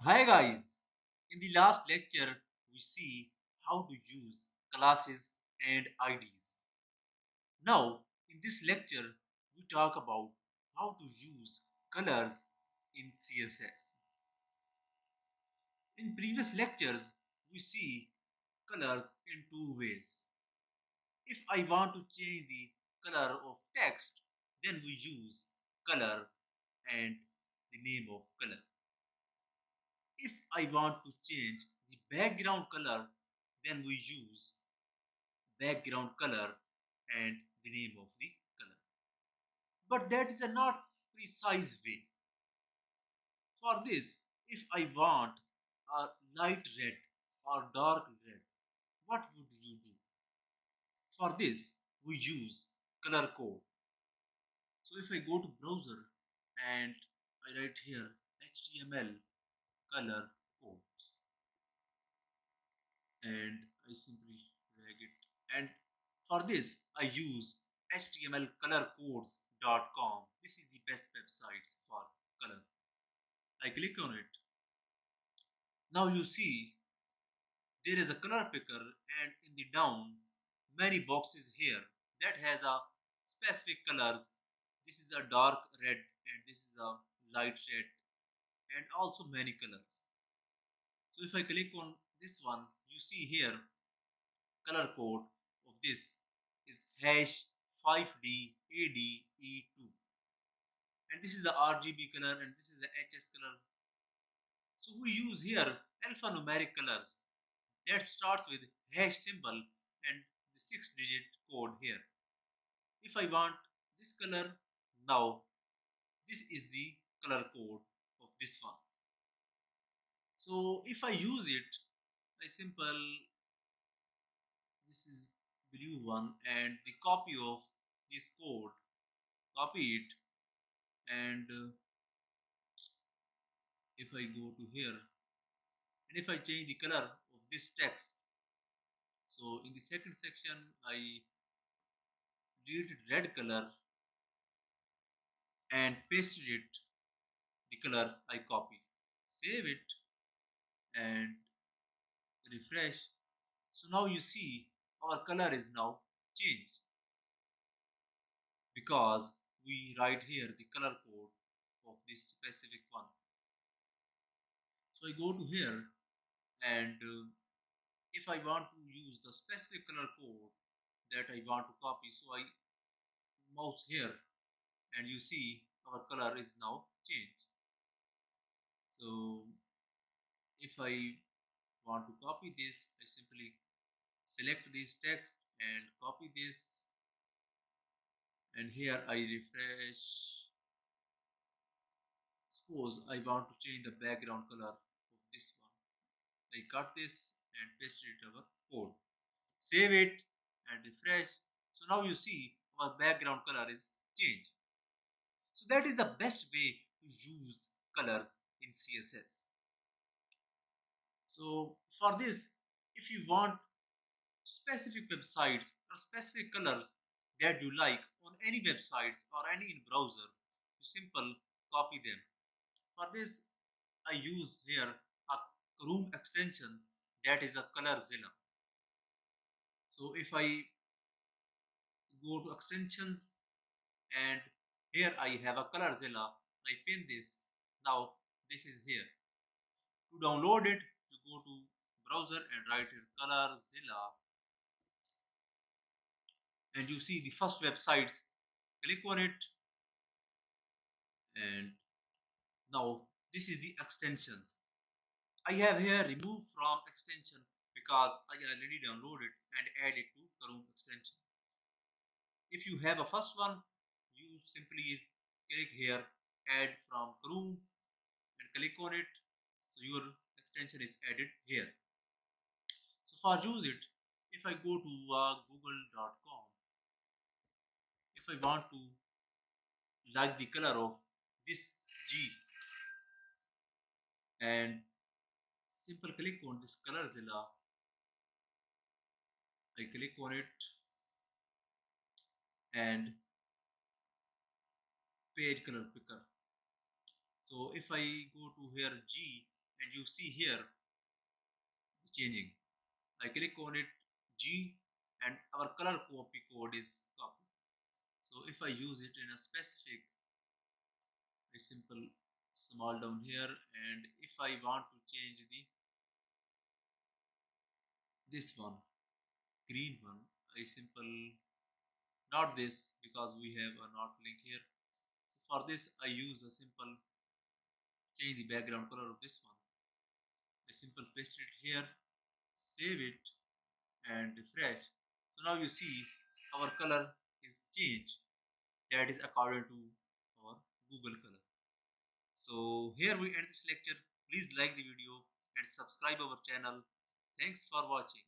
Hi guys, in the last lecture we see how to use classes and IDs. Now in this lecture we talk about how to use colors in CSS. In previous lectures we see colors in two ways. If I want to change the color of text, then we use color and the name of color. If I want to change the background color, then we use background color and the name of the color. But that is a not precise way. For this, if I want a light red or dark red, what would you do? For this, we use color code. So if I go to browser and I write here HTML color codes and I simply drag it, and for this I use htmlcolorcodes.com. This is the best website for color. I click on it. Now you see there is a color picker, and in the down many boxes here that has a specific colors. This is a dark red and this is a light red and also many colors. So if I click on this one, you see here color code of this is hash 5DADE2, and this is the RGB color and this is the HS color. So we use here alphanumeric colors that starts with hash symbol and the 6-digit code here. If I want this color, now this is the color code of this one. So if I use it, I simple, this is blue one and the copy of this code, copy it, and if I go to here and if I change the color of this text, so in the second section I deleted red color and pasted it the color I copy, save it and refresh. So now you see our color is now changed because we write here the color code of this specific one. So I go to here and if I want to use the specific color code that I want to copy, so I mouse here and you see our color is now changed. So if I want to copy this, I simply select this text and copy this, and here I refresh. Suppose I want to change the background color of this one. I cut this and paste it our code, save it and refresh. So now you see our background color is changed. So that is the best way to use colors in CSS. So for this, if you want specific websites or specific colors that you like on any websites or any in browser, you simple copy them. For this, I use here a Chrome extension that is a ColorZilla. So if I go to extensions and here I have a ColorZilla, I pin this. Now this is here. To download it, you go to browser and write here ColorZilla, and you see the first websites. Click on it, and now this is the extensions. I have here remove from extension because I already downloaded and add it to Chrome extension. If you have a first one, you simply click here add from Chrome and click on it, so your extension is added here. So for use it, if I go to google.com, if I want to like the color of this Jeep and simple click on this ColorZilla, I click on it and page color picker. So if I go to here G and you see here the changing. I click on it, G, and our color copy code is copied. So if I use it in a specific, a simple small down here, and if I want to change the this one, green one, I simple not this because we have a not link here. So for this I use a simple change the background color of this one. I simple paste it here, save it and refresh. So now you see our color is changed. That is according to our Google color. So here we end this lecture. Please like the video and subscribe our channel. Thanks for watching.